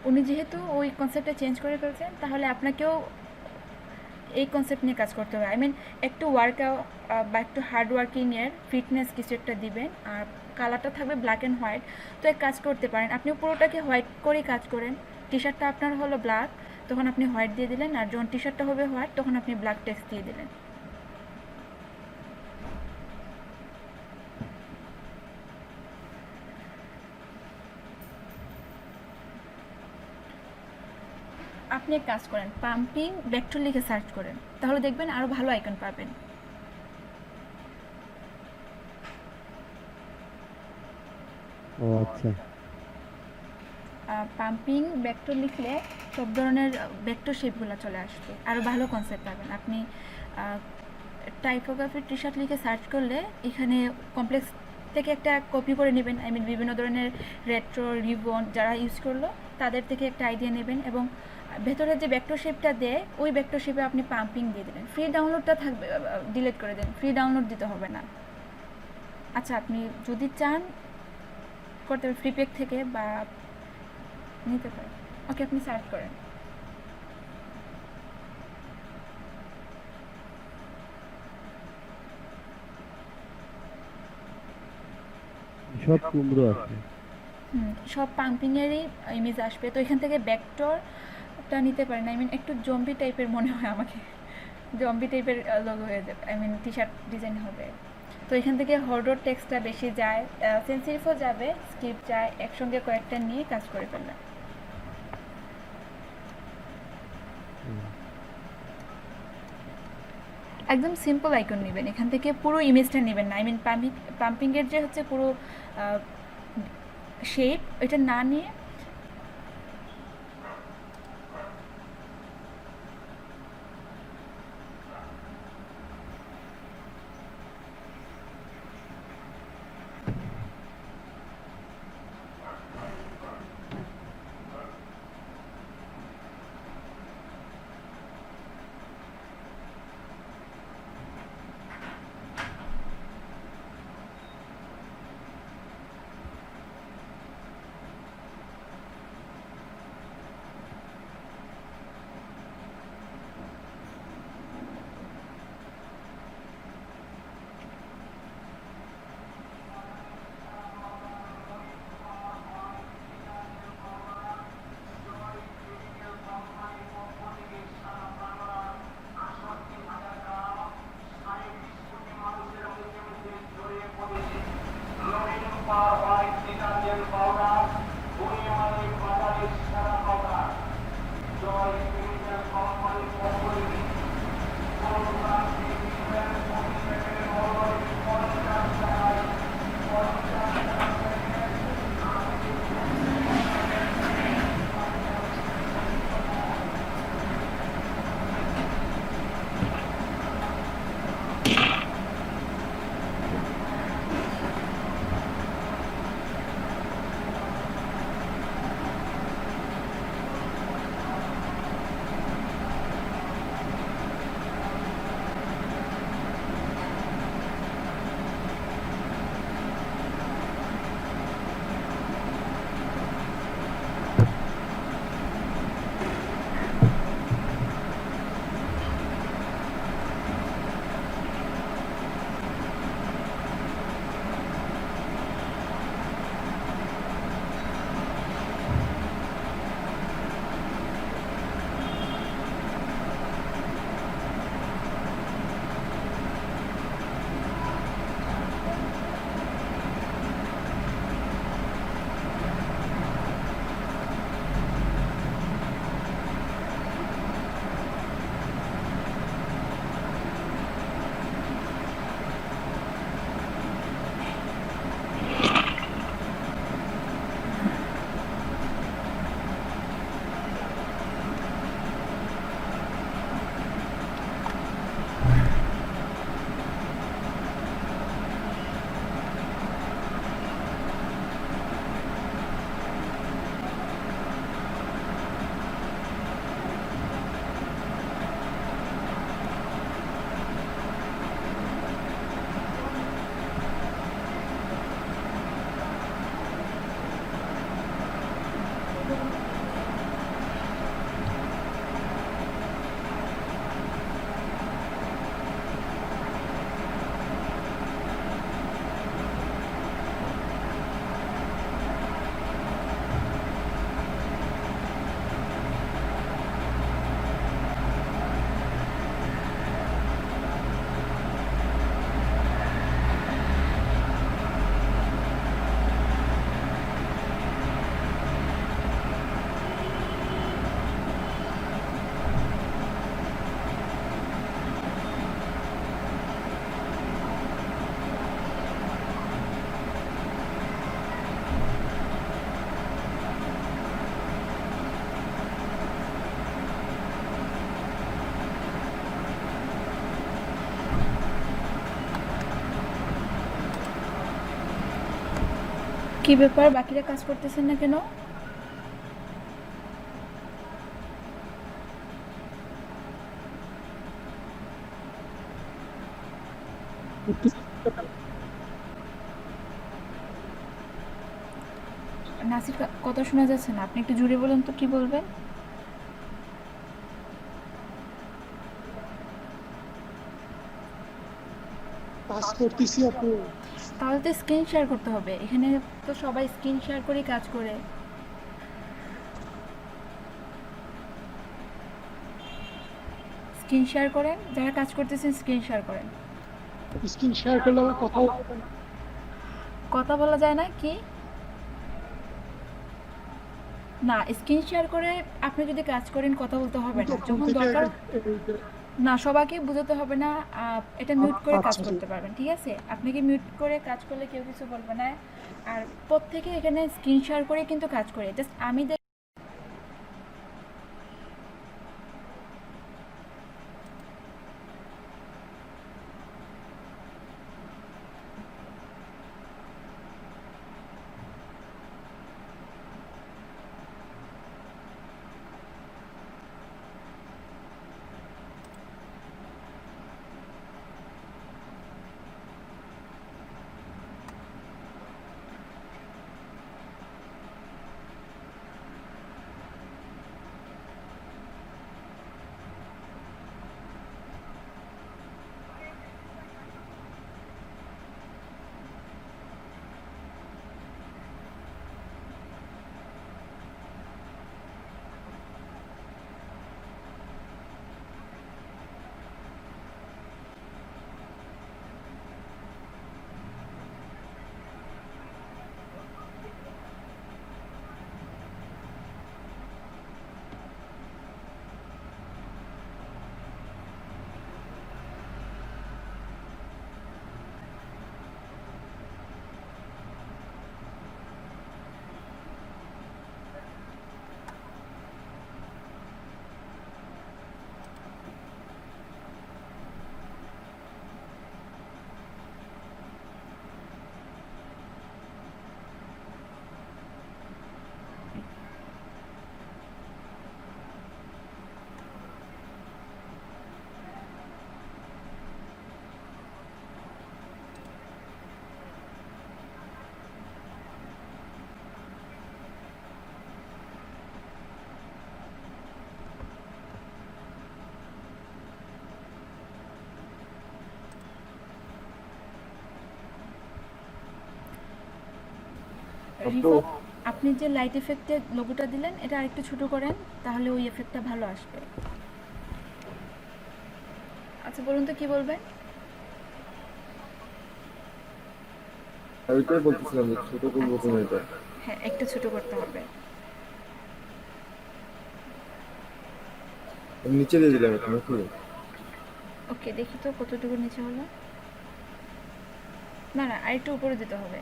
উনি যেহেতু ওই কনসেপ্টটা চেঞ্জ করে ফেলছেন, তাহলে আপনাকেও এই কনসেপ্ট নিয়ে কাজ করতে হবে। আই মিন একটু ওয়ার্কআউট বা একটু হার্ড ওয়ার্কিংয়ের ফিটনেস কিছু একটা দিবেন, আর কালারটা থাকবে ব্ল্যাক অ্যান্ড হোয়াইট। তো এক কাজ করতে পারেন, আপনি পুরোটাকে হোয়াইট করেই কাজ করেন। টি শার্টটা আপনার হলো ব্ল্যাক, তখন আপনি হোয়াইট দিয়ে দিলেন, আর যখন টি শার্টটা হবে হোয়াইট তখন আপনি ব্ল্যাক টেক্সট দিয়ে দিলেন। আপনি এক কাজ করেন, পাম্পিং ভেক্টর লিখে সার্চ করেন, তাহলে দেখবেন আরও ভালো আইকন পাবেন। ও আচ্ছা। পাম্পিং ভেক্টর লিখলে সব ধরনের ভেক্টর শেপগুলো চলে আসবে, আরও ভালো কনসেপ্ট পাবেন। আপনি টাইপোগ্রাফির টি শার্ট লিখে সার্চ করলে এখানে কমপ্লেক্স থেকে একটা কপি করে নেবেন। আই মিন বিভিন্ন ধরনের রেট্রো রিবন যারা ইউজ করলো তাদের থেকে একটা আইডিয়া নেবেন, এবং ভেতরে যে ভেক্টর শেপটা দেয় ওই ভেক্টর শেপে আপনি পাম্পিং দিয়ে দেবেন। ফ্রি ডাউনলোডটা থাকবে, ডিলিট করে দেন, ফ্রি ডাউনলোড দিতে হবে না। আচ্ছা, আপনি যদি চান করতে হবে ফ্রি প্যাক থেকে বা নিতে পারেন। ওকে, আপনি সার্চ করেন। সব কুমড়ো আছে। সব পাম্পিংয়েরই ইমেজ আসবে। তো এখান থেকে ভেক্টরটা নিতে পারেন। আই মিন একটু জম্বি টাইপের মনে হয় আমাকে, জম্বি টাইপের লোগো হয়ে যাবে, I mean T shirt design হবে। তো এখান থেকে হরডর টেক্সটটা বেশি যায়, সেন্সিটিভও যাবে, স্ক্রিপ্ট যায়, একসঙ্গে কয়েকটা নিয়ে কাজ করে ফেলবেন। হুম। একদম সিম্পল আইকন নেবেন, এখান থেকে পুরো ইমেজটা নেবেন না। আই মিন পাম্পিংয়ের যে হচ্ছে পুরো শেপ, এটা না নিয়ে কি ব্যাপার, বাকিরা কাজ করতেছেন না কেন? নাসির কথা শোনা যাচ্ছে না, আপনি একটু জুড়ে বলেন তো কি বলবেন। কাজ করতেছি আপু। তাহলে তো স্ক্রিন শেয়ার করতে হবে, এখানে তো সবাই স্ক্রিন শেয়ার করেই কাজ করে। স্ক্রিন শেয়ার করেন, যারা কাজ করতেছেন স্ক্রিন শেয়ার করেন। স্ক্রিন শেয়ার করলে আমার কথাও কথা বলা যায় না কি? না, স্ক্রিন শেয়ার করে আপনি যদি কাজ করেন কথা বলতে হবে না, তখন যখন থেকে দরকার না সবাইকে বোঝাতে হবে না। এটা মিউট করে কাজ আচ্ছা, করতে পারবেন, ঠিক আছে? আপনাকে মিউট করে কাজ করলে কেউ কিছু বলবে না। আর প্রত্যেকে এখানে স্ক্রিন শেয়ার করে কিন্তু কাজ করে, জাস্ট আমি রিফাত, আপনি যে লাইট এফেক্টের লোগোটা দিলেন এটা আরেকটু ছোট করেন, তাহলে ওই এফেক্টটা ভালো আসবে। আচ্ছা বলুন তো কি বলবেন। ওইটাই বলতেছিলাম যে ছোট করবো তুমি এটা হ্যাঁ, একটু ছোট করতে হবে। নিচে দিয়ে দিলাম এটা নাকি? ওকে, দেখি তো কতটুকু নিচে হলো। না না, আরেকটু উপরে দিতে হবে,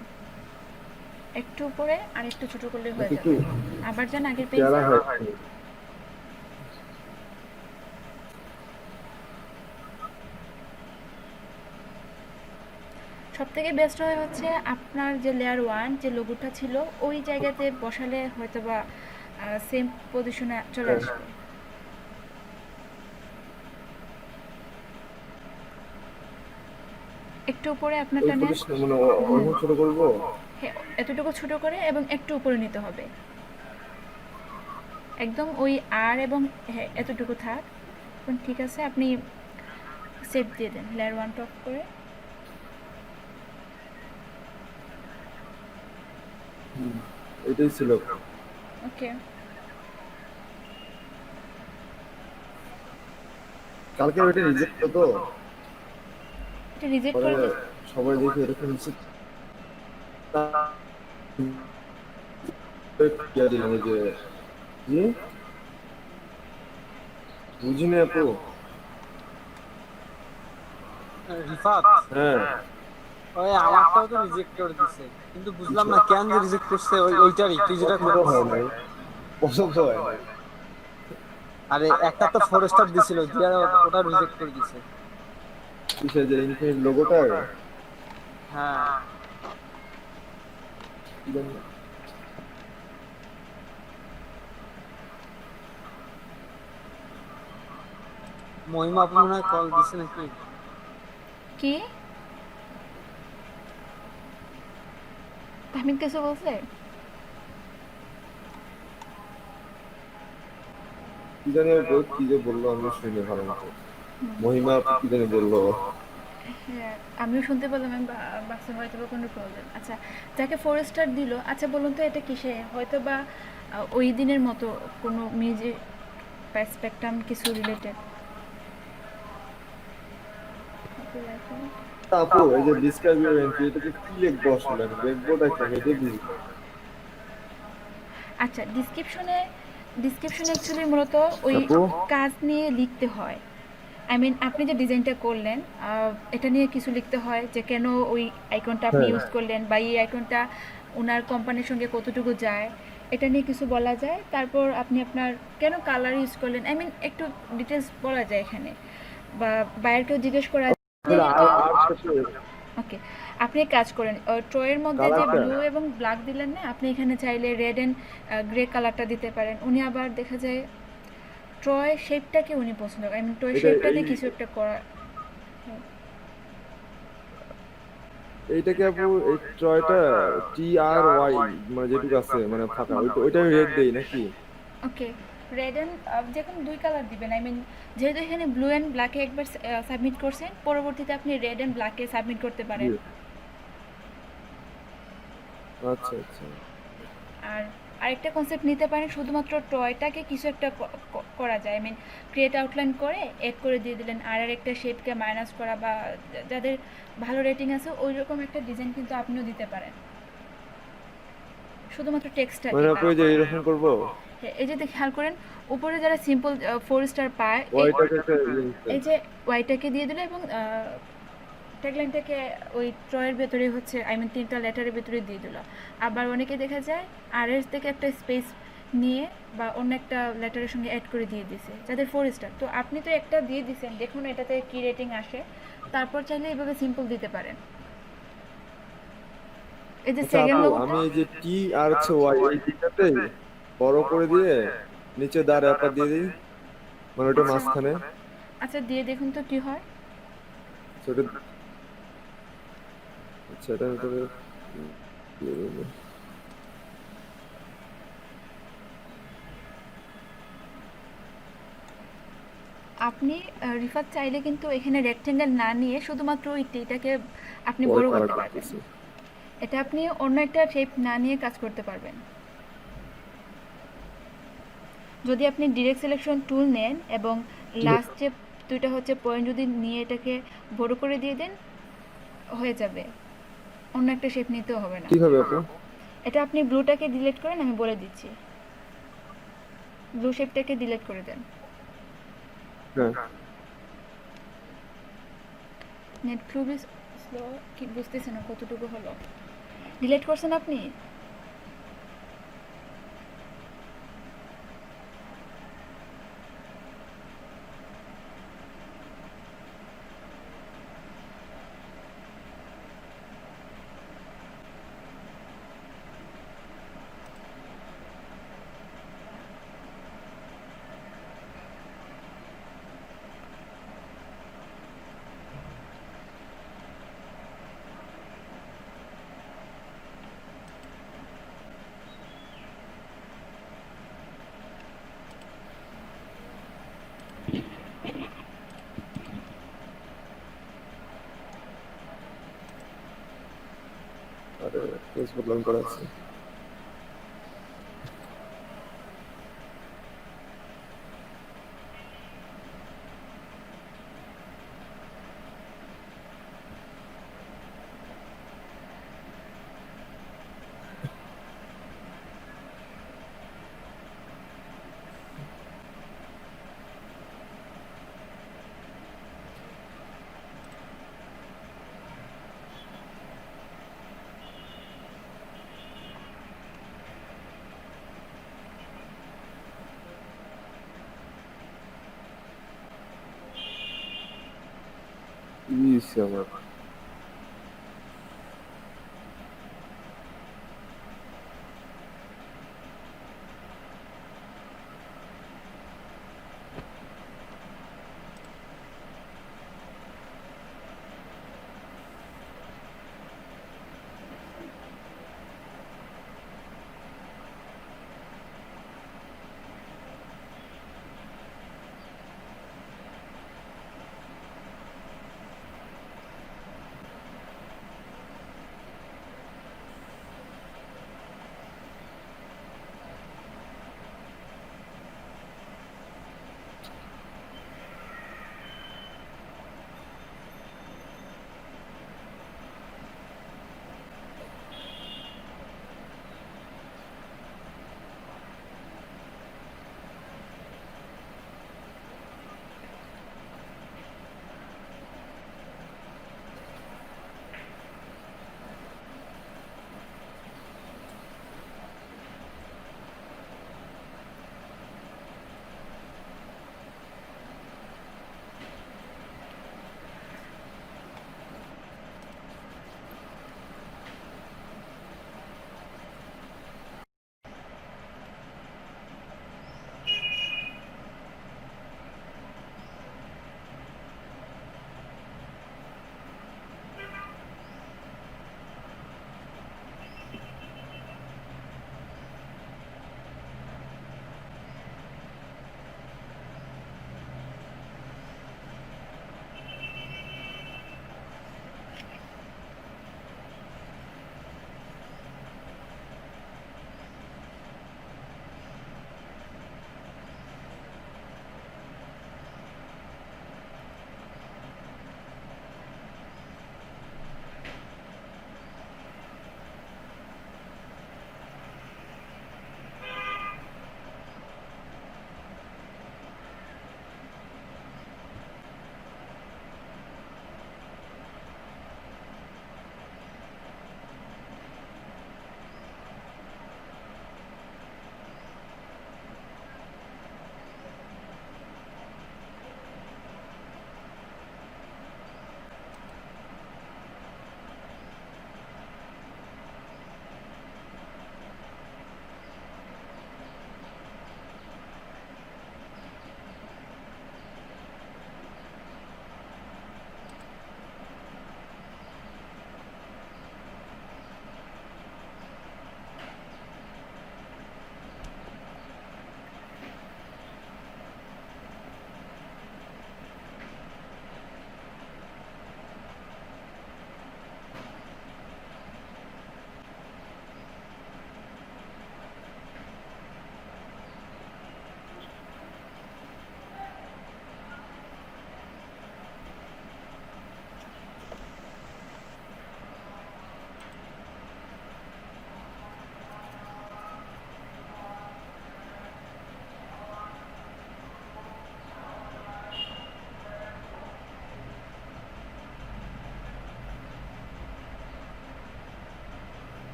একটু উপরে আর একটু ছোট করলে হয়ে একটু যাবে। আবার যান আগের পেজে। পেয়ারা হয়। সব থেকে বেস্ট হয় হচ্ছে আপনার যে লেয়ার ওয়ান যে লোগোটা ছিল ওই জায়গাতে বসালে হয়তো বা সেম পজিশনে চলে আসবে। একটু উপরে আপনার ওই টানে, পজিশন মানে অন্য ছোট করবো। হ্যাঁ এতটুকু ছোট করে এবং একটু উপরে নিতে হবে, একদম ওই আর এবং হ্যাঁ এতটুকু থাক। এখন ঠিক আছে, আপনি সেভ দিয়ে দেন লেয়ার ওয়ান টপ করে। এটাই ছিল। ওকে, কালকে ওইটা রিজেক্ট তো এটা রিজেক্ট পরে করে সবাই দেখে এরকম ইয়া দিলাম ওই যে জি বুঝিনি আপু। রিফাত, হ্যাঁ ওই আমারটাও তো রিজেক্ট করে দিছে, কিন্তু বুঝলাম না কেন যে রিজেক্ট করছে। ওইটারই তুই যেটা পছন্দ হয় নাই, পছন্দ হয় নাই। আরে একটা তো 4 স্টার দিছিল, দিয়া ওটা রিজেক্ট করে দিছে। কিসের যে ইনফিনিট লোগোটার? হ্যাঁ কি জানি না। মহিমা আপু মনে হয় কল দিছে নাকি? কি তাহমিদ কিছু বলছে? কি জানি আপু কি যে বললো আমি শুনি ভালো মতো। মহিমা আপু কি জানি বললো। হ্যাঁ, আমিও শুনতে পেলাম, আমি বাসে হয়তো বা কোনো প্রবলেম। আচ্ছা, যাকে 4 স্টার দিল, আচ্ছা বলুন তো এটা কিসে? হয়তো বা ওই দিনের মতো কোনো মিউজিক বা স্পেকট্রাম কিছু রিলেটেড। আপু এই যে ডিসক্রাইব ইউর এন্ট্রি এটাকে কি লিখবো আসলে আমি লিখবোটা কি আমি এটাই বুঝি না। আচ্ছা, ডিসক্রিপশনে অ্যাকচুয়ালি মূলত ওই আপু কাজ নিয়ে লিখতে হয়। আই মিন আপনি যে ডিজাইনটা করলেন, এটা নিয়ে কিছু লিখতে হয় যে কেন ওই আইকনটা আপনি হ্যাঁ ইউজ করলেন, বা এই আইকনটা ওনার কোম্পানির সঙ্গে কতটুকু যায়, এটা নিয়ে কিছু বলা যায়। তারপর আপনি আপনার কেন কালার ইউজ করলেন, আই মিন একটু ডিটেলস বলা যায় এখানে, বা বায়ারকেও জিজ্ঞেস করা যায় যে এটা। আর সাথে ওকে, আপনি এক কাজ করেন, ট্রয়ের মধ্যে যে কালারটা ব্লু এবং ব্ল্যাক দিলেন না, আপনি এখানে চাইলে রেড অ্যান্ড গ্রে কালারটা দিতে পারেন। উনি আবার দেখা যায় ট্রয় শেপটাকে উনি পছন্দ করেন, আই মিন টয় এটা শেপটাতে এই কিছু একটা করা। এইটাকে আপু এই ট্রয়টা টি আর ওয়াই মানে যেটুকু আছে মানে ফাঁকা ওইটা ওইটা আমি রেড দেই নাকি? ওকে, রেড অ্যান্ড যে কোনো দুই কালার দিবেন। আই মিন যেহেতু এখানে ব্লু অ্যান্ড ব্ল্যাকে একবার সাবমিট করছেন, পরবর্তীতে আপনি রেড অ্যান্ড ব্ল্যাকে সাবমিট করতে জি পারেন। আচ্ছা আচ্ছা আর আরেকটা কনসেপ্ট নিতে পারেন, শুধুমাত্র টয়টাকে কিছু একটা করা যায়। আই মিন ক্রিয়েট আউটলাইন করে এড করে দিয়ে দিলেন, আর একটা শেপকে মাইনাস করা, বা যাদের ভালো রেটিং আছে ওই রকম একটা ডিজাইন কিন্তু আপনিও দিতে পারেন, শুধুমাত্র টেক্সটটাকে মানে না। আপু এই যে এরকম করবো হ্যাঁ, এই যে খেয়াল করেন উপরে যারা সিম্পল 4 স্টার পায়, ওয়াইটাকে একটা ইয়ে দিতে। এই যে ওয়াইটাকে দিয়ে দিল, এবং ট্যাগলাইনটাকে ওই ট্রয়ের ভেতরে হচ্ছে, আই মিন 3টা লেটারের ভেতরে দিয়ে দিল। আবার অনেকে দেখা যায় আর এস থেকে একটা স্পেস নিয়ে বা অন্য একটা লেটারের সঙ্গে অ্যাড করে দিয়ে দিছে যাদের 4 স্টার। তো আপনি তো একটা দিয়ে দিছেন, দেখুন এটাতে কি রেটিং আসে, তারপর চাইলে এইভাবে সিম্পল দিতে পারেন। এই যে আচ্ছা সেকেন্ড আপু লোক। আমি এই যে টি আর হচ্ছে ওয়াই এই দুইটাতে বড় করে দিয়ে নিচে দা র্যাপার দিয়ে দিই মানে ওটা আচ্ছা, মাঝখানে আচ্ছা দিয়ে দেখুন তো কি হয়। সেটা আচ্ছা এটার ভিতরে দিয়ে দিবো। আপনি রিফাত চাইলে কিন্তু এখানে রেক্টেঙ্গেল না নিয়ে শুধুমাত্র ওই টিটাকে আপনি পরে বড় করা করতে পারবেন। করতেছি এটা আপনি অন্য একটা শেপ না নিয়ে কাজ করতে পারবেন। যদি আপনি ডিরেক্ট সিলেকশন টুল নেন এবং লাস্ট যে দুইটা হচ্ছে পয়েন্ট যদি নিয়ে এটাকে বড় করে দিয়ে দেন, হয়ে যাবে, অন্য একটা শেপ নিতেও হবে না। কিভাবে আপু? এটা আপনি ব্লুটাকে ডিলিট করেন, আমি বলে দিচ্ছি। ব্লু শেপটাকে ডিলিট করে দেন। হ্যাঁ নেট খুবই স্লো, কি বুঝতেছে না কতটুকু হলো। ডিলিট করছেন আপনি? আরে ফেসবুক লগ করা আছে ইস আমার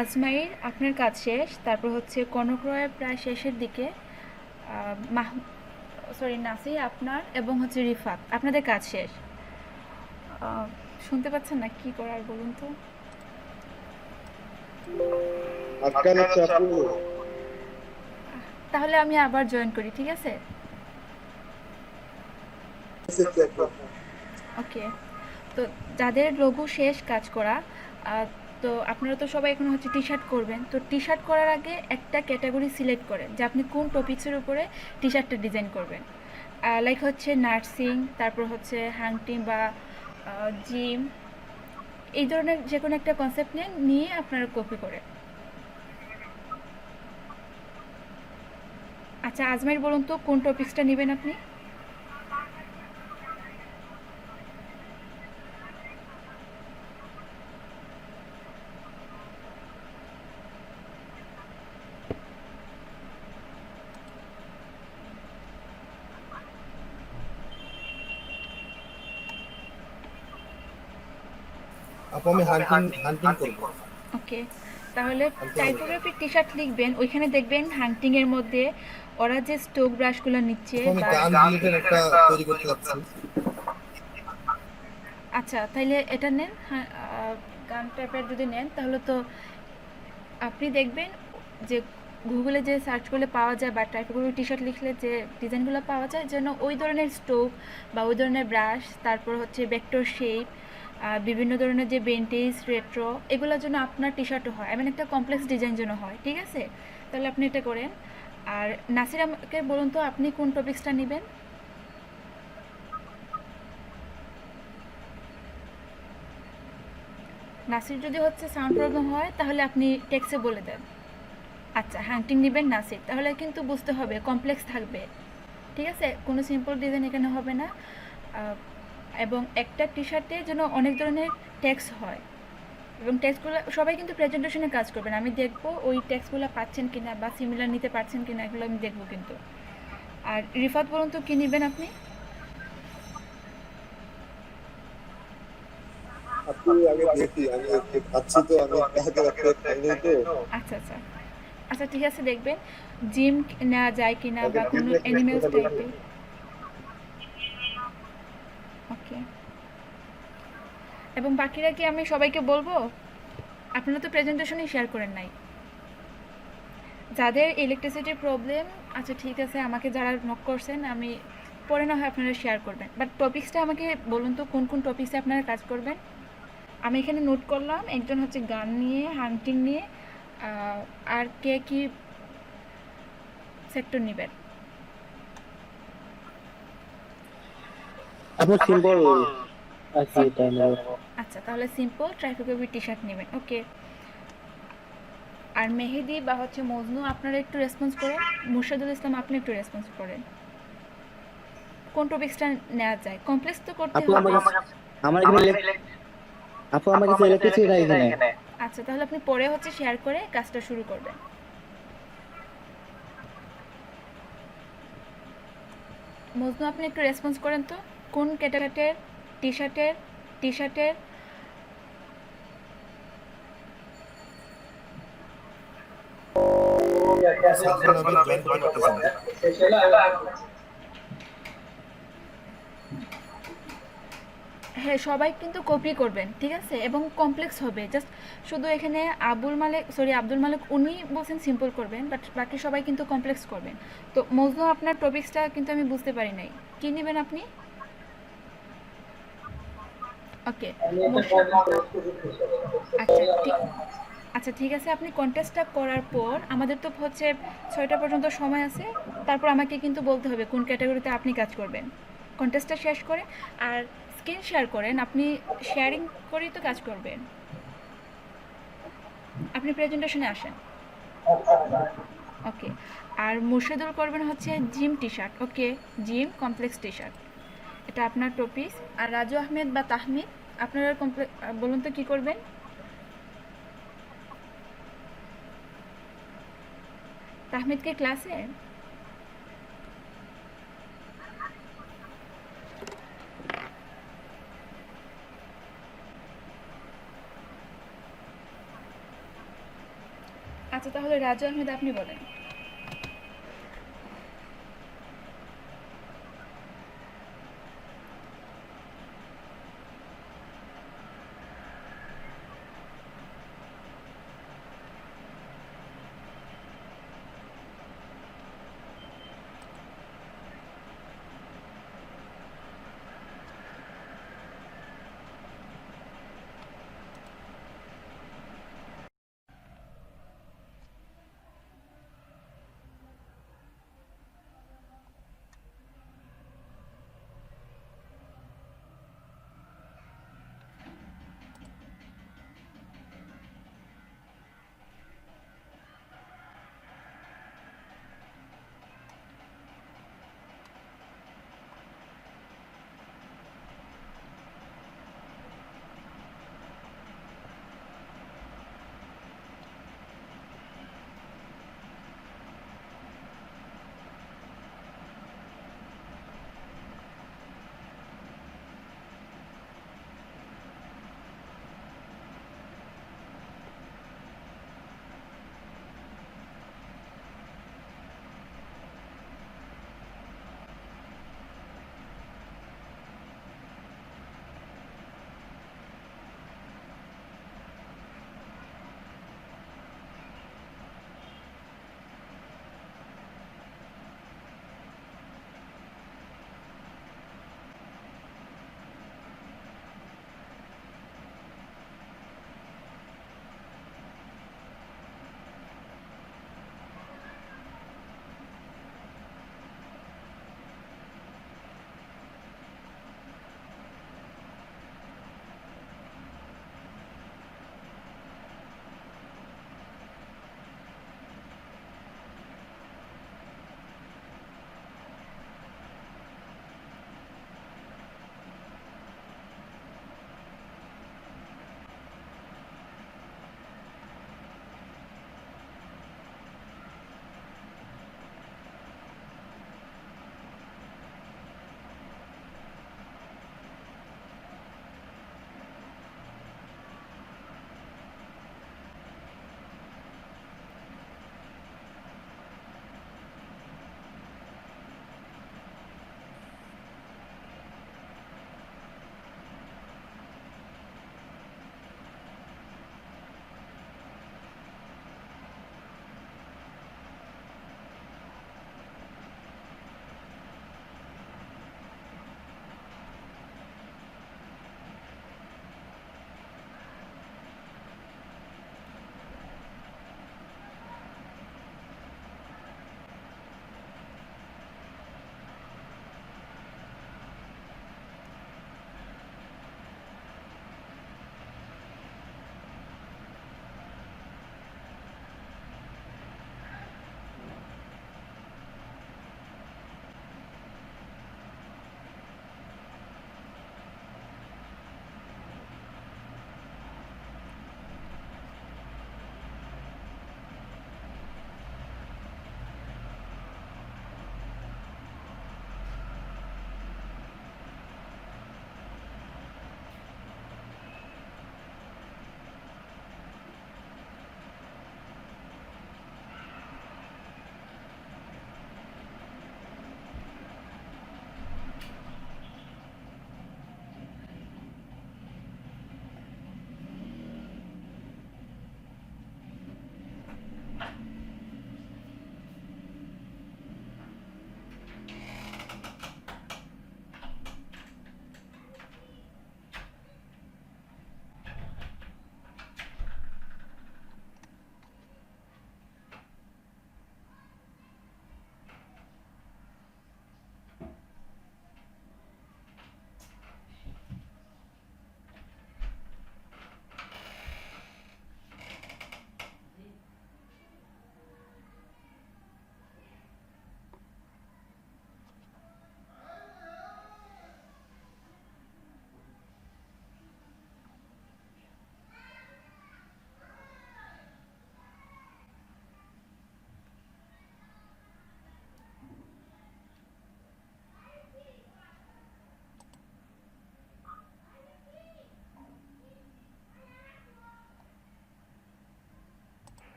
আজমাইর আপনার কাজ শেষ, তারপর হচ্ছে কনক রয়ের প্রায় শেষের দিকে, নাসি আপনার, এবং হচ্ছে রিফাত আপনাদের কাজ শেষ। শুনতে পাচ্ছেন না, কি করার বলুন তো? তাহলে আমি আবার জয়েন করি, ঠিক আছে? ওকে। তো যাদের লঘু শেষ কাজ করা, তো আপনারা তো সবাই এখন হচ্ছে টি শার্ট করবেন। তো টি শার্ট করার আগে একটা ক্যাটাগরি সিলেক্ট করেন যে আপনি কোন টপিক্সের উপরে টি শার্টটা ডিজাইন করবেন। লাইক হচ্ছে নার্সিং, তারপর হচ্ছে হান্টিং বা জিম, এই ধরনের যে কোনো একটা কনসেপ্ট নিয়ে আপনারা কপি করে। আচ্ছা আজমাইর, বলুন তো কোন টপিক্সটা নেবেন আপনি? আপু আমি হান্টিং করব। ওকে, তাহলে টাইপোগ্রাফিক টি শার্ট লিখবেন, ওইখানে দেখবেন হান্টিং এর মধ্যে ওরা যে স্টোক ব্রাশগুলো নিচ্ছে আমি বা গান রিলেটেড একটা তৈরি করতে যাচ্ছি। আচ্ছা তাইলে এটা নেন। গান টাইপের যদি নেন তাহলে তো আপনি দেখবেন যে গুগলে যে সার্চ করলে পাওয়া যায় বা টাইপোগ্রাফিক টি শার্ট লিখলে যে ডিজাইনগুলো পাওয়া যায়, যেন ওই ধরনের স্টোক বা ওই ধরনের ব্রাশ, তারপর হচ্ছে ভেক্টর শেপ, বিভিন্ন ধরনের যে বেন্টেজ, রেট্রো, এগুলোর জন্য আপনার টি শার্টও হয়, এমন একটা কমপ্লেক্স ডিজাইন জন্য হয়, ঠিক আছে? তাহলে আপনি এটা করেন। আর নাসির, আমাকে বলুন তো আপনি কোন টপিক্সটা নেবেন? নাসির যদি হচ্ছে সাউন্ড প্রবলেম হয় তাহলে আপনি টেক্সটে বলে দেন। আচ্ছা, হান্টিং নেবেন নাসির, তাহলে কিন্তু বুঝতে হবে কমপ্লেক্স থাকবে, ঠিক আছে? কোনো সিম্পল ডিজাইন এখানে হবে না। এবং একটা টি শার্টে যেন অনেক ধরনের টেক্সট হয়, এবং টেক্সটগুলো সবাই কিন্তু প্রেজেন্টেশনে কাজ করবেন। আমি দেখবো ওই টেক্সটগুলো পাচ্ছেন কিনা বা সিমিলার নিতে পারছেন কিনা, এগুলো আমি দেখবো কিন্তু। আর রিফাত, বলুন তো কী নেবেন আপনি? আপু আগে দেখি, আমি ভাবছি তো আমি কাকে রাখতে ফাইনাল তো। আচ্ছা আচ্ছা আচ্ছা, ঠিক আছে, দেখবেন জিম নেওয়া যায় কিনা বা কোনো অ্যানিমেলস টাইপের। ওকে, এবং বাকিরা কি আমি সবাইকে বলবো? আপনারা তো প্রেজেন্টেশনই শেয়ার করেন নাই। যাদের ইলেকট্রিসিটির প্রবলেম, আচ্ছা ঠিক আছে, আমাকে যারা নক করছেন আমি পরে না হয় আপনারা শেয়ার করবেন, বাট টপিক্সটা আমাকে বলুন তো কোন কোন টপিক্সে আপনারা কাজ করবেন। আমি এখানে নোট করলাম, একজন হচ্ছে গান নিয়ে, হান্টিং নিয়ে, আর কে কি সেক্টর নেবেন? আপু সিম্পল আছে টাইমের। আচ্ছা, তাহলে সিম্পল ট্রাইফোগ্রাফি টি শার্ট নেবেন, ওকে। আর মেহেদি বা হচ্ছে মজনু, আপনারা একটু রেসপন্স করেন। মুর্শিদুল ইসলাম, আপনি একটু রেসপন্স করেন। কোন টপিক্সটা নেওয়া যায়? কমপ্লেক্স তো করতে আপু হবে। আমার এখানে আপু আমার কাছে ইলেকট্রিসিটি নাই এখানে। আচ্ছা, তাহলে আপনি পরে হচ্ছে শেয়ার করে কাজটা শুরু করবেন। মজনু, আপনি একটু রেসপন্স করেন তো, কোন ক্যাটাগরির টি শার্টের সাফল আমি জয়েন করতে পারতেছি না। হ্যাঁ, সবাই কিন্তু কপি করবেন, ঠিক আছে? এবং কমপ্লেক্স হবে। জাস্ট শুধু এখানে আব্দুল মালিক উনি বলছেন সিম্পল করবেন, বাট বাকি সবাই কিন্তু কমপ্লেক্স করবেন। তো মজনু, আপনার টপিক্সটা কিন্তু আমি বুঝতে পারি নাই, কী নেবেন আপনি? ওকে, আচ্ছা ঠিক আছে, আপনি কন্টেস্টটা করার পর আমাদের তো হচ্ছে 6টা পর্যন্ত সময় আছে, তারপর আমাকে কিন্তু বলতে হবে কোন ক্যাটাগরিতে আপনি কাজ করবেন। কন্টেস্টটা শেষ করে আর স্ক্রিন শেয়ার করেন, আপনি শেয়ারিং করেই তো কাজ করবেন। আপনি প্রেজেন্টেশনে আসেন, ওকে। আর মুর্শিদুল করবেন হচ্ছে জিম টি শার্ট, ওকে, জিম কমপ্লেক্স টি শার্ট, এটা আপনার টপিক। আর রাজু আহমেদ বা তাহমিদ, আপনারা বলুন তো কী করবেন? তাহমিদকে ক্লাসে আচ্ছা, তাহলে রাজু আহমেদ আপনি বলেন।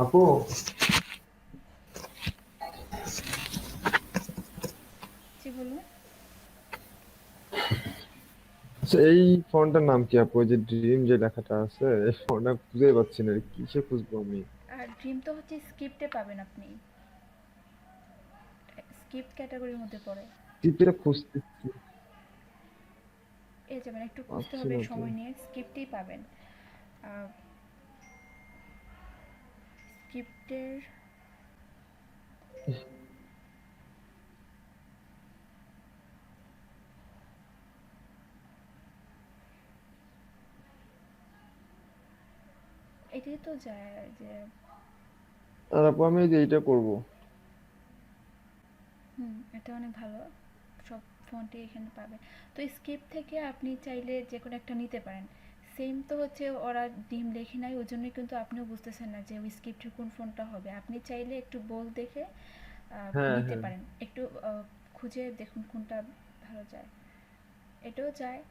আপু জি বলুন। আচ্ছা, এই ফন্টটার নাম কি আপু? ওই যে ড্রিম যে লেখাটা আছে, এই ফন্টটা খুঁজে পাচ্ছি না, কিসে খুঁজবো আমি? আর ড্রিম তো হচ্ছে স্ক্রিপ্টে পাবেন আপনি, স্ক্রিপ্ট ক্যাটাগরির মধ্যে পড়ে। চিত্রে খুঁজতেছি, এই যাবেন, একটু খুঁজতে পাচ্ছি হবে না তো। সময় নিয়ে, স্ক্রিপ্টেই পাবেন। স্ক্রিপ্টের এটাই তো যায় যে, আর আপু আমি এই যে এইটা করবো। এটা অনেক ভালো, সব ফন্টে এখানে পাবেন। তো স্ক্রিপ্ট থেকে আপনি চাইলে যে কোনো একটা নিতে পারেন। সেম তো হচ্ছে ওরা ডিম লেখে নাই, ওই জন্যই কিন্তু আপনিও বুঝতেছেন না যে ওই স্ক্রিপ্টের কোন ফন্টটা হবে। আপনি চাইলে একটু বল দেখে হ্যাঁ নিতে হ্যাঁ। পারেন, একটু খুঁজে দেখুন কোনটা ভালো যায়। এটাও যায়,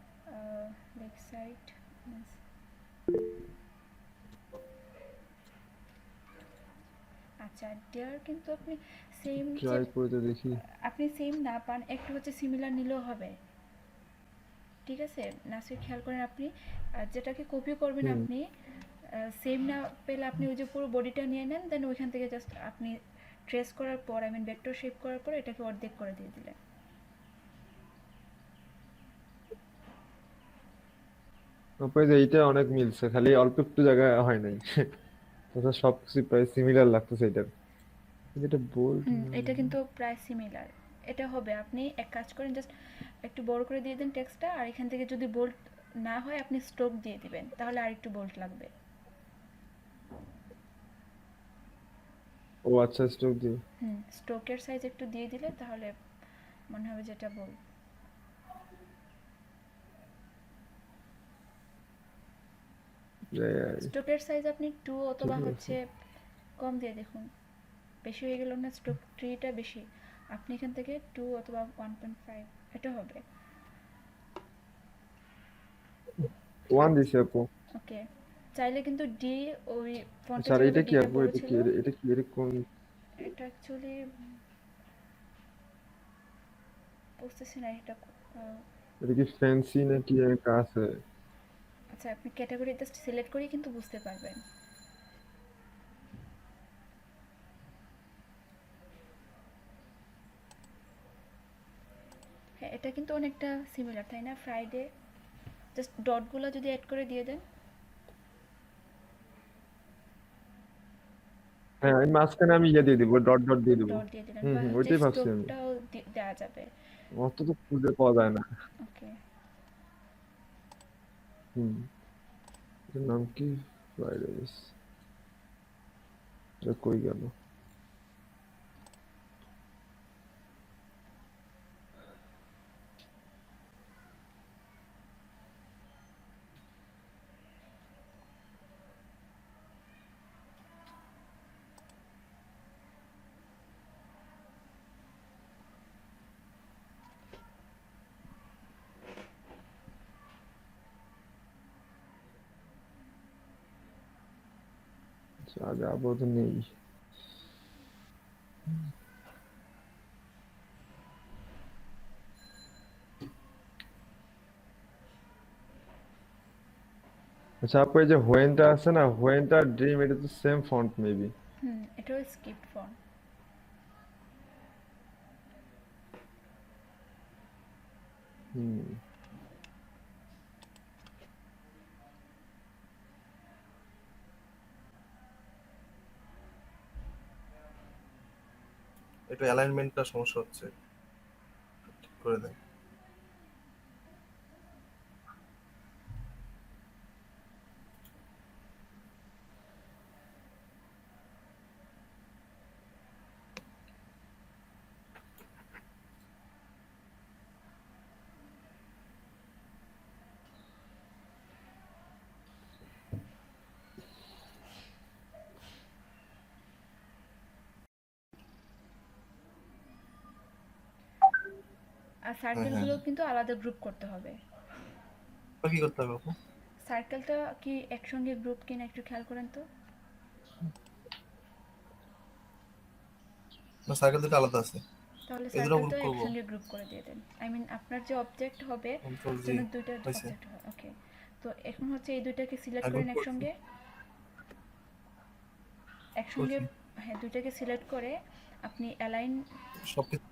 লেগ সাইড। আচ্ছা, ডেয়ার কিন্তু আপনি সেম যে, ট্রাই করে তো দেখি। আপনি সেম না পান, একটু হচ্ছে সিমিলার নিলেও হবে, ঠিক আছে? নাসির খেয়াল করেন আপনি, যেটাকে কপি করবেন হুম। আপনি, সেম না পেলে আপনি ওই যে পুরো বডিটা নিয়ে নেন, দেন ওইখান থেকে জাস্ট আপনি ট্রেস করার পর, আই মিন ভেক্টর শেপ করার পর এটাকে অর্ধেক করে দিয়ে দিলেন। আপু এই যে এইটা অনেক মিলছে, খালি অল্প একটু জায়গায় হয় নাই। তাছাড়া সবকিছু প্রায় সিমিলার লাগতেছে এটার। যেটা বোল্ড না। এটা কিন্তু প্রায় সিমিলার। এটা হবে, আপনি এক কাজ করেন, জাস্ট একটু বড় করে দিয়ে দেন টেক্সটটা, আর এখান থেকে যদি বোল্ড না হয় আপনি স্ট্রোক দিয়ে দিবেন, তাহলে আর একটু বোল্ড লাগবে। ও আচ্ছা, স্ট্রোক দিয়ে। স্ট্রোকের সাইজ একটু দিয়ে দিলে তাহলে মনে হবে যেটা বোল্ড। এই, স্ট্রোকের সাইজ আপনি 2 ঠিক অথবা আছে। হচ্ছে কম দিয়ে দেখুন, বেশি হয়ে গেল না, স্ট্রোক 3টা বেশি, আপনি এখান থেকে 2 অথবা 1.5 এটা হবে। ওয়ান দিছে আপু। ওকে, চাইলে কিন্তু ডি, ওই আচ্ছা, ফন্টের আর জায়গাতে এটা কি ডিটা আপু? বড় এটা কি ছিল। এটা কি এরকম? এটা অ্যাকচুয়ালি বুঝতেছি না এটা। আহ, এটা কি ফ্যান্সি নাকি একটা আছে? আচ্ছা, আপনি ক্যাটাগরি জাস্ট সিলেক্ট করেই কিন্তু বুঝতে পারবেন। হ্যাঁ, এটা কিন্তু অনেকটা সিমিলার, তাই না? ফ্রাইডে জাস্ট ডটগুলো যদি অ্যাড করে দিয়ে দেন। হ্যাঁ, আমি মাঝখানে আমি ইয়ে দিয়ে দিব, ডট ডট দিয়ে দিব। ডট দিয়ে দিলেন, হুম বা হুম, হচ্ছে ওইটাই ভাবছি আমি। স্ট্রোকটাও দেওয়া যাবে। অত তো খুঁজে পাওয়া যায় না। ওকে, হুম। এটার নাম কি? Fried rice. এটা কই গেল? আচ্ছা, আগে আপাতত নেই। আচ্ছা আপু, এই যে হোয়েনটা আছে না, হোয়েনটা ড্রিম, এটা তো সেম ফন্ট মেবি। এটাও স্ক্রিপ্ট ফন্ট। হুম। একটু অ্যালাইনমেন্টটা সমস্যা হচ্ছে, ঠিক করে দেন। আর হ্যাঁ হ্যাঁ সার্কেলগুলো হ্যাঁ। কিন্তু আলাদা গ্রুপ করতে হবে। তো কি করতে হবে আপু? সার্কেলটা কি একসঙ্গে গ্রুপ কিনা একটু খেয়াল করেন তো। না সার্কেল দুটো আলাদা আছে, তাহলে এই দুটো সার্কেল গ্রুপ তো করবো। একসঙ্গে গ্রুপ করে দিয়ে দেন। আই মিন আপনার যে অবজেক্ট হবে কন্ট্রোল জি যেন দুইটা হয়েছে, অবজেক্ট হয়। ওকে, তো এখন হচ্ছে এই দুইটাকে সিলেক্ট আর করেন গ্রুপ করছি একসঙ্গে একসঙ্গে। করছি হ্যাঁ, দুইটাকে সিলেক্ট করে আপনি অ্যালাইন, সব কিছু।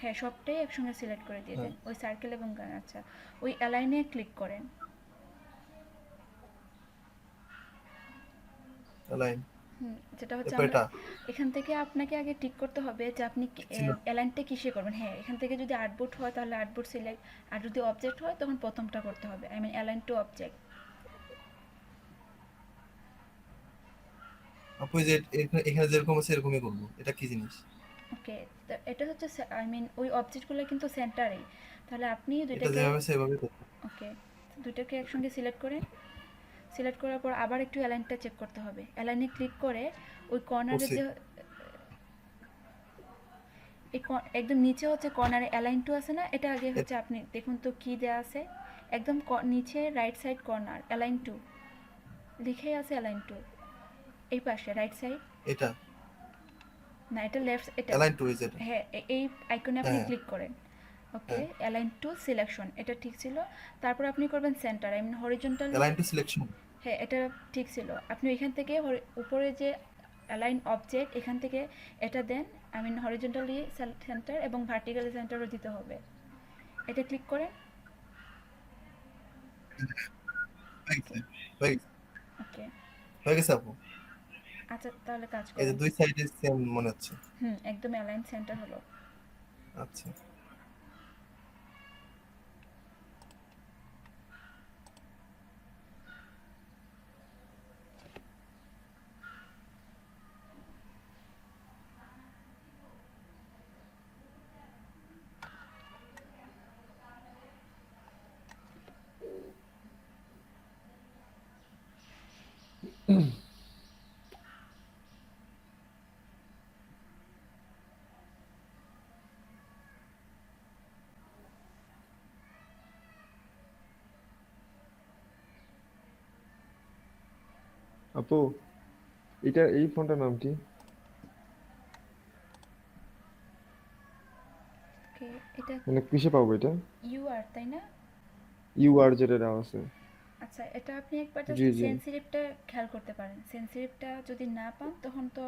হ্যাঁ সবটাই একসঙ্গে সিলেক্ট করে দিয়ে হ্যাঁ দেন ওই সার্কেল এবং গান। আচ্ছা, ওই অ্যালাইনে ক্লিক করেন। লাইন যেটা হচ্ছে এরপর আমরা এটা এখান থেকে আপনাকে আগে ঠিক করতে হবে যে আপনি ছিল অ্যালাইনটা কিসে করবেন। হ্যাঁ, এখান থেকে যদি আর্টবোর্ড হয় তাহলে আর্টবোর্ড সিলেক্ট, আর যদি অবজেক্ট হয় তখন প্রথমটা করতে হবে, I mean align to object. আপু এই যে এখানে যেরকম আছে এরকমই করবো, এটা কি জিনিস? ওকে, তো এটা হচ্ছে আই মিন ওই অবজেক্টগুলো কিন্তু সেন্টারেই, তাহলে আপনি এটা দুইটাকে, যেভাবে সেভাবে করবো। ওকে, দুইটাকে একসঙ্গে সিলেক্ট করেন। সিলেক্ট করার পর আবার একটু অ্যালাইনটা চেক করতে হবে। অ্যালাইনে ক্লিক করে ওই কর্নারে করছি যে একদম নিচে হচ্ছে কর্নারে অ্যালাইন টু আছে না, এটা আগে হচ্ছে আপনি দেখুন তো কি দেওয়া আছে। একদম নিচে right side corner align to লিখেই আছে, অ্যালাইন টু এই পাশে রাইট সাইড, এটা না এটা লেফট, এটা অ্যালাইন টু ইজ এটা। হ্যাঁ এই আইকনে আপনি হ্যাঁ ক্লিক করেন। ওকে, হ্যাঁ অ্যালাইন টু সিলেকশন এটা ঠিক ছিল। তারপর আপনি করবেন centre, I mean horizontal. Align to selection. হ্যাঁ এটা ঠিক ছিল। আপনি এখান থেকে উপরে যে অ্যালাইন অবজেক্ট এখান থেকে এটা দেন, আই মিন হরিজন্টালি সেন্টার এবং ভার্টিক্যালি সেন্টারও দিতে হবে। এটা ক্লিক করেন। হয়ে গেছে ওকে, হয়ে গেছে আপু। আচ্ছা তাহলে কাজ এই যে করেন। দুই সাইডে সেম মনে হচ্ছে। একদম অ্যালাইন সেন্টার হলো। আচ্ছা আপু এটা এই ফোনটার নাম কি? ওকে, এটা মানে কিসে পাবো এটা? ইউআর তাই না? ইউআর যেটা দেওয়া আছে। আচ্ছা, এটা আপনি একবার জি জাস্ট জি। সেন্সিটিভটা খেয়াল করতে পারেন। সেন্সিটিভটা যদি না পান তখন তো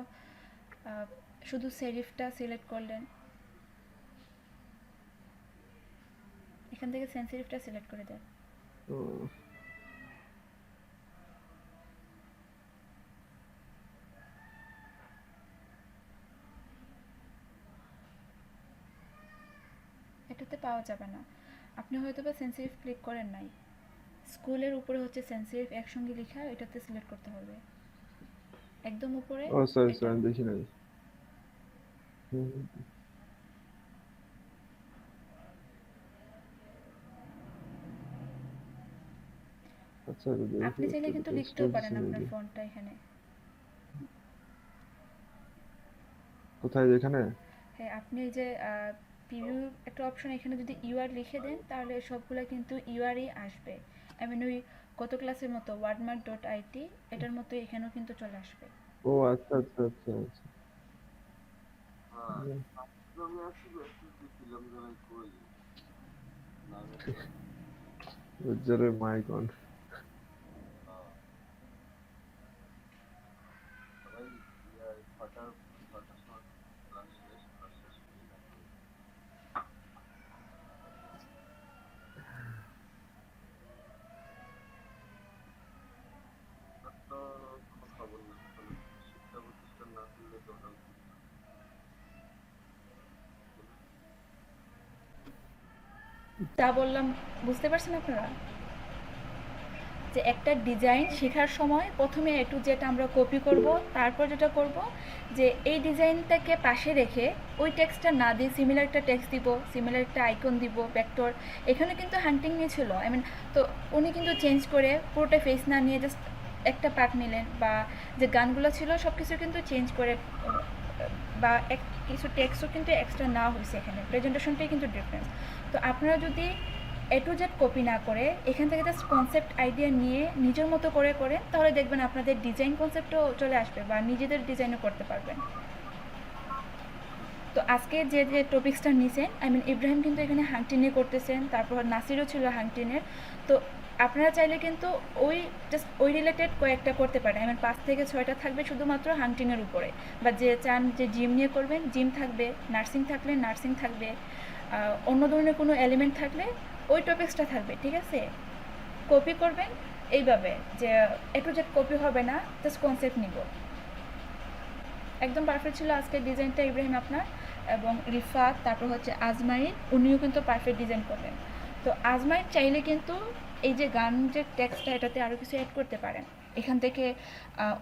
শুধু সেরিফটা সিলেক্ট করলেন, এখান থেকে সেন্সিটিভটা সিলেক্ট করে দেন। ও, এটাতে পাওয়া যাবে না, আপনি হয়তো বা সেন্সিটিভ ক্লিক করেন নাই। স্কুলের উপরে হচ্ছে সেন্সিটিভ একসঙ্গে লেখা, এটাতে সিলেক্ট করতে হবে একদম উপরে ও সরি এটা। সরি দেখি নাই। হুম, আচ্ছা দেখি আপনি চাইলে একটু কিন্তু টেক্সট লিখতেও পারেন দিচ্ছি আপনার নাকি? ফোনটা এখানে। কোথায় এখানে? হ্যাঁ, আপনি এই যে প্রিভিউ একটা অপশন, এখানে যদি ইউআর লিখে দেন তাহলে সবগুলো কিন্তু ইউআরই আসবে। আই মিন ওই গত ক্লাসের মতো ওয়ার্ডমার্ক.আইটি এটার মতো এখানেও কিন্তু চলে আসবে। ও আচ্ছা আচ্ছা আচ্ছা আচ্ছা। উজ্জ্বলের মাইক অন। তা বললাম, বুঝতে পারছেন আপনারা যে একটা ডিজাইন শেখার সময় প্রথমে একটু যেটা আমরা কপি করব, তারপর যেটা করব যে এই ডিজাইনটাকে পাশে রেখে ওই টেক্সটটা না দিয়ে সিমিলার একটা টেক্সট দিব, সিমিলার একটা আইকন দিব, ভেক্টর। এখানে কিন্তু হান্টিং নিয়ে ছিল, আই মিন তো উনি কিন্তু চেঞ্জ করে পুরোটা ফেস না নিয়ে জাস্ট একটা পার্ট নিলেন, বা যে গানগুলো ছিল সব কিছু কিন্তু চেঞ্জ করে, বা কিছু টেক্সটও কিন্তু এক্সট্রা না হয়েছে, এখানে প্রেজেন্টেশনটাই কিন্তু ডিফারেন্স। তো আপনারা যদি এ টু জেড কপি না করে এখান থেকে জাস্ট কনসেপ্ট আইডিয়া নিয়ে নিজের মতো করে করেন, তাহলে দেখবেন আপনাদের ডিজাইন কনসেপ্টও চলে আসবে বা নিজেদের ডিজাইনও করতে পারবেন। তো আজকে যে যে টপিক্সটা নিয়েছেন ইব্রাহিম কিন্তু এখানে হাংটি নিয়ে করতেছেন, তারপর নাসিরও ছিল হাংটিনের। তো আপনারা চাইলে কিন্তু ওই রিলেটেড কয়েকটা করতে পারেন। 5 থেকে 6টা থাকবে শুধুমাত্র হাংটিনের উপরে, বা যে চান যে জিম নিয়ে করবেন জিম থাকবে, নার্সিং থাকলে নার্সিং থাকবে, অন্য ধরনের কোনো এলিমেন্ট থাকলে ওই টপিক্সটা থাকবে, ঠিক আছে? কপি করবেন এইভাবে, যে এ টু জেড কপি হবে না, জাস্ট কনসেপ্ট নিব। একদম পারফেক্ট ছিল আজকের ডিজাইনটা ইব্রাহিম আপনার, এবং রিফাত, তারপর হচ্ছে আজমাইন, উনিও কিন্তু পারফেক্ট ডিজাইন করলেন। তো আজমাইন চাইলে কিন্তু এই যে গান যে টেক্সটটা, এটাতে আরও কিছু অ্যাড করতে পারেন। এখান থেকে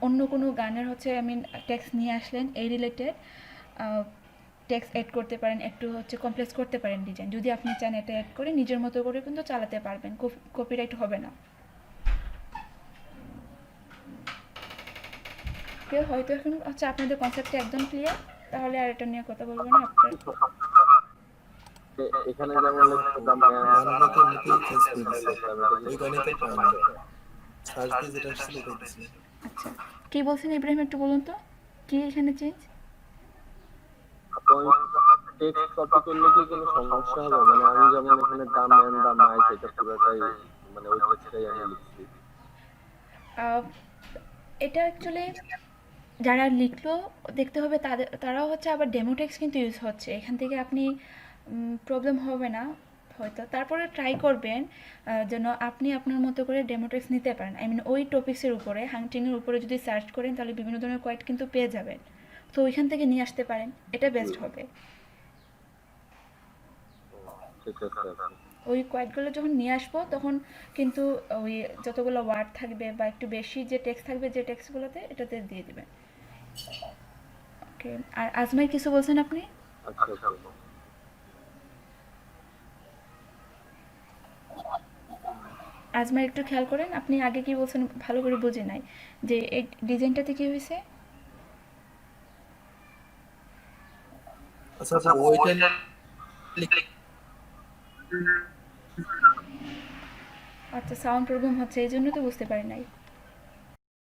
অন্য কোনো গানের হচ্ছে টেক্সট নিয়ে আসলেন, এই রিলেটেড টেক্সট অ্যাড করতে পারেন, একটু হচ্ছে কমপ্লেক্স করতে পারেন ডিজাইন, যদি আপনি চান এটা অ্যাড করে নিজের মতো করে কিন্তু চালাতে পারবেন, কপিরাইট হবে না। কেউ হয়তো এখন হচ্ছে আপনাদের কনসেপ্টটা একদম ক্লিয়ার, তাহলে আর এটা নিয়ে কথা বলবো না আপনার। এখানে যেমন গানগুলো তো এমনিতেই চেঞ্জ করে দিচ্ছে, ওই গানে তো পায় না, সার্চ দিয়ে যেটা আসছিল ওটাই দিচ্ছে। আচ্ছা, কী বলছেন ইব্রাহিম, একটু বলুন তো কী এখানে চেঞ্জ? টেক্সট কপি করলে কি কোনো সমস্যা হবে? মানে আমি যেমন এখানে দা ম্যান দা মাইক এটা পুরোটাই মানে ওই টেক্সটটাই আমি লিখছি। এটা অ্যাকচুয়ালি যারা লিখলো দেখতে হবে, তারাও হচ্ছে আবার ডেমোটেক্স কিন্তু ইউজ হচ্ছে, এখান থেকে আপনি প্রবলেম হবে না হয়তো। তারপরে ট্রাই করবেন যেন আপনি আপনার মতো করে ডেমোটেক্স নিতে পারেন। ওই টপিক্সের উপরে, হাংটিনের উপরে যদি সার্চ করেন তাহলে বিভিন্ন ধরনের কোয়েট কিন্তু পেয়ে যাবেন, তো ওইখান থেকে নিয়ে আসতে পারেন, এটা বেস্ট হবে। ঠিক আছে। ওই কোয়েটগুলো যখন নিয়ে আসবো তখন কিন্তু ওই যতগুলো ওয়ার্ড থাকবে বা একটু বেশি যে টেক্সট থাকবে, যে টেক্সটগুলোতে এটাতে দিয়ে দিবেন। ওকে, আর আজমাই কিছু বলছেন আপনি? আচ্ছা। আজমাই একটু খেয়াল করেন, আপনি আগে কি বলছেন ভালো করে বুঝি নাই, যে এই ডিজাইনটাতে কি হয়েছে? আচ্ছা আচ্ছা, ওইটা আচ্ছা, সাউন্ড প্রবলেম হচ্ছে, এই জন্য তো বুঝতে পারি নাই।